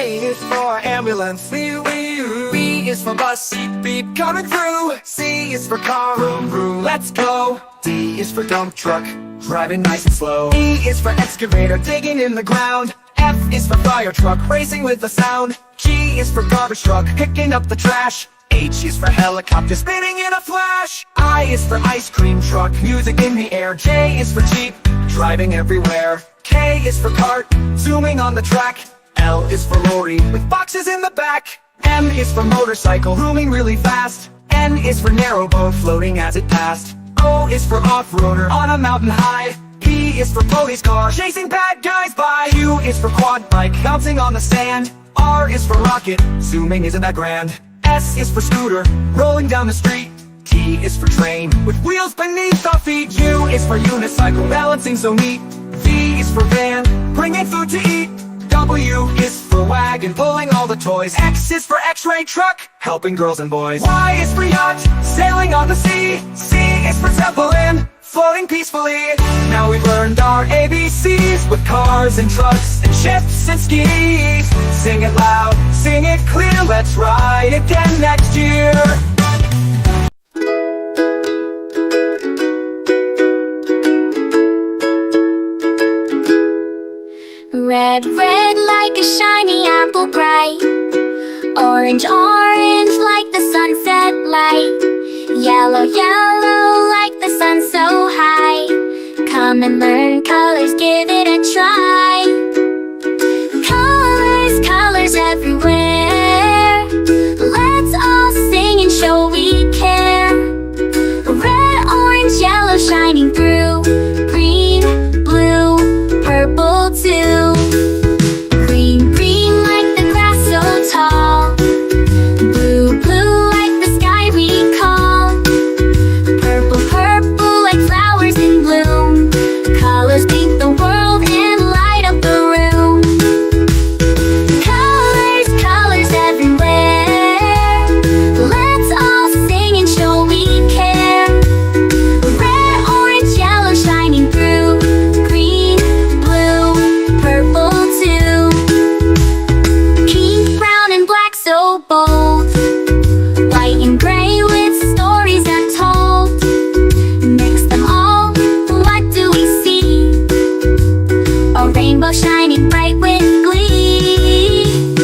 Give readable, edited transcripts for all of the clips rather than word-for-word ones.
is for ambulance, B is for bus, beep beep coming through. C is for car, vroom vroom, let's go. D is for dump truck, driving nice and slow. E is for excavator, digging in the ground. F is for fire truck, racing with the sound. G is for garbage truck, picking up the trash. H is for helicopter, spinning in a flash. I is for ice cream truck, music in the air. J is for jeep, driving everywhere. K is for cart, zooming on the track. L is for lorry, with boxes in the back. M is for motorcycle, zooming really fast. N is for narrowboat, floating as it passed. O is for off-roader, on a mountain high. P is for police car, chasing bad guys by. Q is for quad bike, bouncing on the sand. R is for rocket, zooming isn't that grand. S is for scooter, rolling down the street. T is for train, with wheels beneath our feet. U is for unicycle, balancing so neat. V is for van, bringing food to eat. W is for wagon, pulling all the toys. X is for x-ray truck, helping girls and boys. Y is for yacht, sailing on the sea. C is for zeppelin, floating peacefully. Now we've learned our ABCs, with cars and trucks and ships and skis. Sing it loud, sing it clear, let's ride again next year. Red, red like a shiny apple bright. Orange, orange like the sunset light. Yellow, yellow like the sun so high. Come and learn colors, give it a try. Colors, colors everywhere. Let's all sing and show we care. Red, orange, yellow shining through. Green, blue, purple too. Green, green like the grass so tall. Blue, blue like the sky we call. Purple, purple like flowers in bloom. Colors paint the world and light up the room. Colors, colors everywhere. Let's all sing and show we care. Red, orange, yellow shining through. Green, blue, purple too. Pink, brown and black so bold. White and gray with stories untold. Mix them all, what do we see? A rainbow shining bright with glee.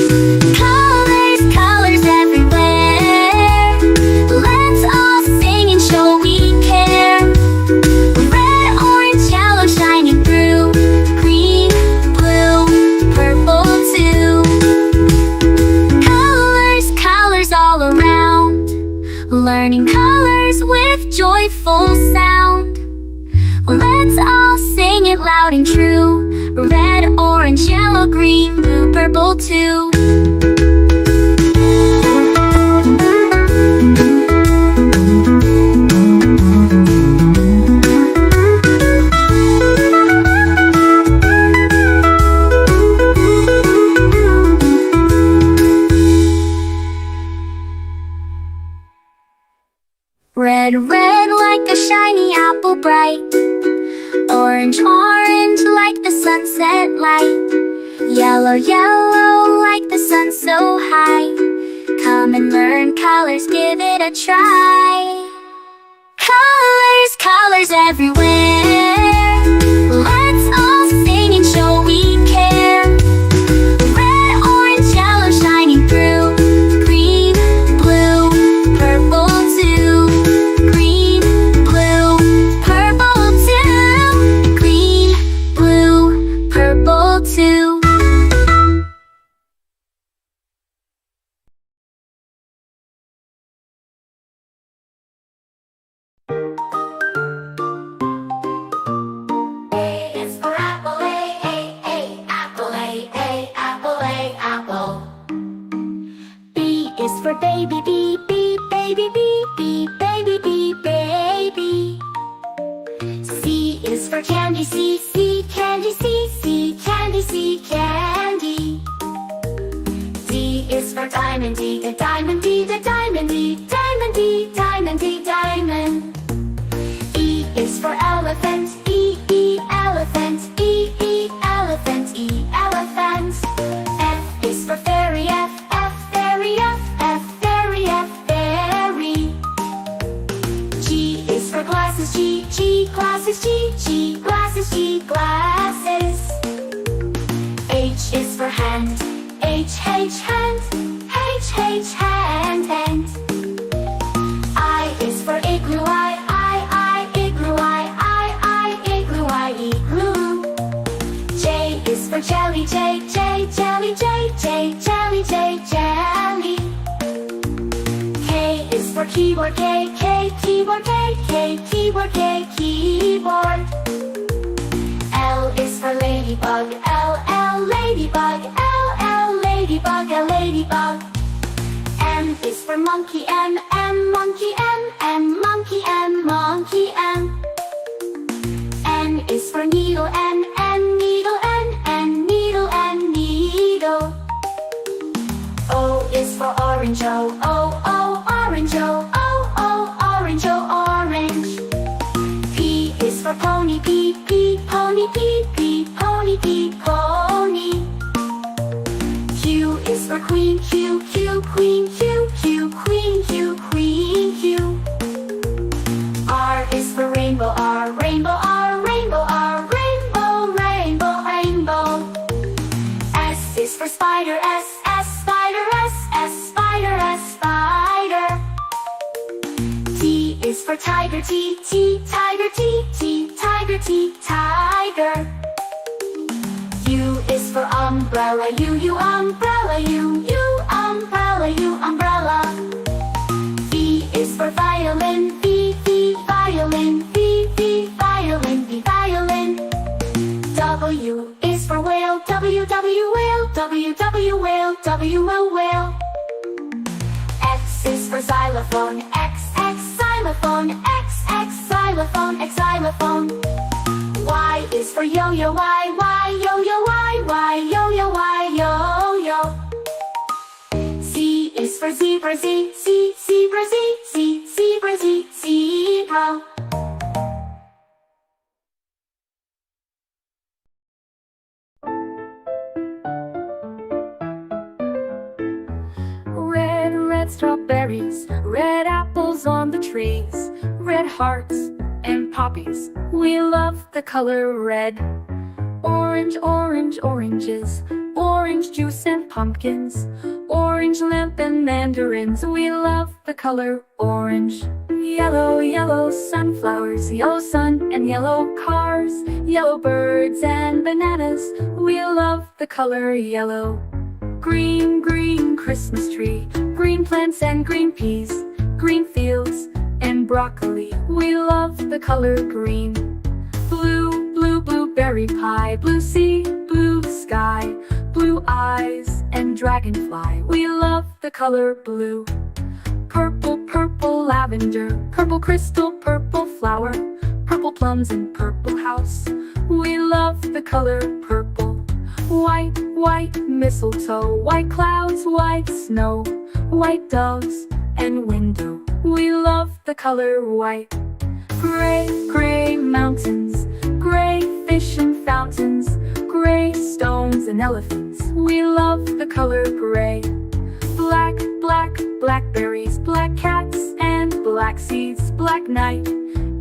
Colors, colors everywhere. Let's all sing and show we care. Red, orange, yellow shining through. Green, blue, purple too. Colors, colors all around. Learning colors with joyful sound. Let's all sing it loud and true. Red, orange, yellow, green, blue, purple too. Red, red like a shiny apple bright. Orange, orange like the sunset light. Yellow, yellow like the sun so high. Come and learn colors, give it a try. Colors, colors everywhere. Let's all sing and show we care. Red, orange, yellow shining through. Green, blue, purple too. Green, blue, purple too. Green, blue, purple too. A is for apple, A, apple, A, apple, A, apple. B is for baby, B, baby, B, baby, B, baby. C is for candy, C, candy, C, candy, C, candy. D is for diamond, D, the diamond, D, the diamond, D, diamond, D, diamond, D, diamond. E is for elephant, E, elephant, E, elephant, E, elephant. F is for fish. Hand, hand. I is for igloo, igloo, igloo. J is for jelly, jelly, jelly. K is for keyboard, keyboard. L is for ladybug, ladybug. M is for monkey, monkey. N is for needle, needle. O is for orange, orange. P is for pony, pony. Q is for queen, queen. R is for rainbow, rainbow. S is for spider, spider. T is for tiger, tiger. U is for umbrella, umbrella. V is for violin, violin. W is for whale, whale. X is for xylophone, xylophone. Y is for yo-yo, yo-yo. Z is for zebra, zebra. Red strawberries, red apples on the trees, red hearts and poppies. We love the color red. Orange, oranges, orange juice and pumpkins, orange lamp and mandarins. We love the color orange. Yellow sunflowers, yellow sun and yellow cars, yellow birds and bananas. We love the color yellow. Green Christmas tree, green plants and green peas, green fields and broccoli. We love the color green. Blue blueberry pie, blue sea, blue sky, blue eyes and dragonfly. We love the color blue. Purple lavender, purple crystal, purple flower, purple plums and purple house. We love the color purple. White mistletoe, white clouds, white snow, white doves and window. We love the color white. Gray mountains, gray fish and fountains, gray stones and elephants. We love the color gray. Blackberries, black cats and black seeds, black night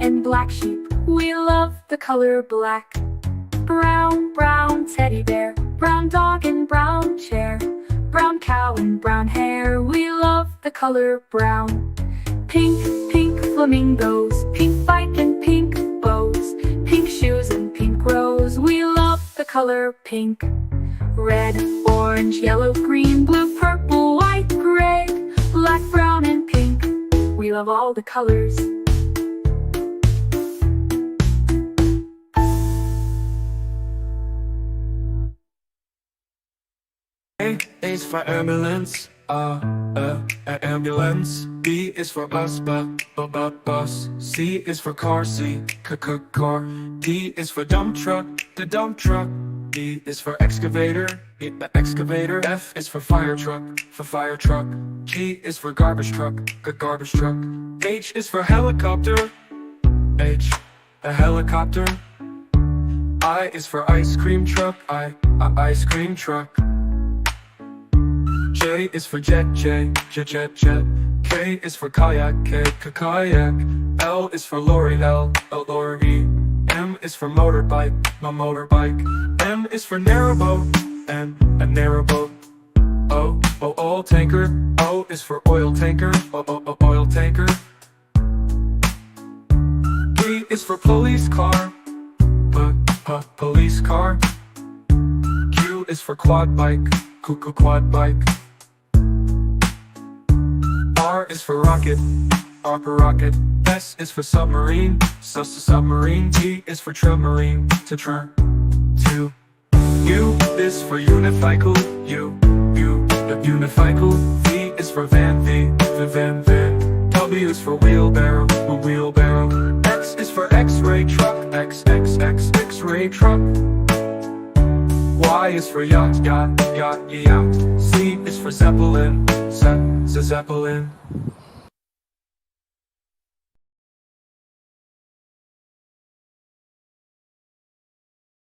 and black sheep. We love the color black. Brown teddy bear, brown dog and brown chair, brown cow and brown hair. We love the color brown. Pink flamingos, pink bike and pink bows, pink shoes and pink rose. We love the color pink. Red, orange, yellow, green, blue, purple, white, gray, black, brown and pink. We love all the colors. A is for ambulance, ambulance. B is for bus, bus. C is for car, car. D is for dump truck, the dump truck. E is for excavator, the excavator. F is for fire truck, G is for garbage truck, garbage truck. H is for helicopter, a helicopter. I is for ice cream truck, ice cream truck. J is for jet, jet. K is for kayak, kayak. L is for lorry, lorry. M is for motorbike, motorbike. N is for narrowboat, and a narrowboat. oil tanker. O is for oil tanker. Oil tanker. P is for police car. Police car. Q is for quad bike. Quad bike. R is for rocket. Rocket. S is for submarine. Submarine. T is for trammarine. To. U is for unicycle. Unicycle. V is for van. Van. W is for wheelbarrow. X is for X-ray truck. X-ray truck. Y is for yacht. Z is for zeppelin. Zeppelin.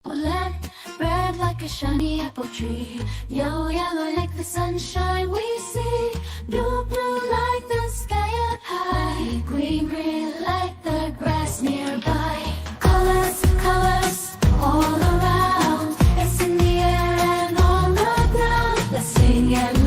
Black, red like a shiny apple tree. Yellow, yellow like the sunshine we see. Blue, blue like the sky up high. Green, green like the grass nearby. Colors, colors all around. It's in the air and on the ground. Let's sing and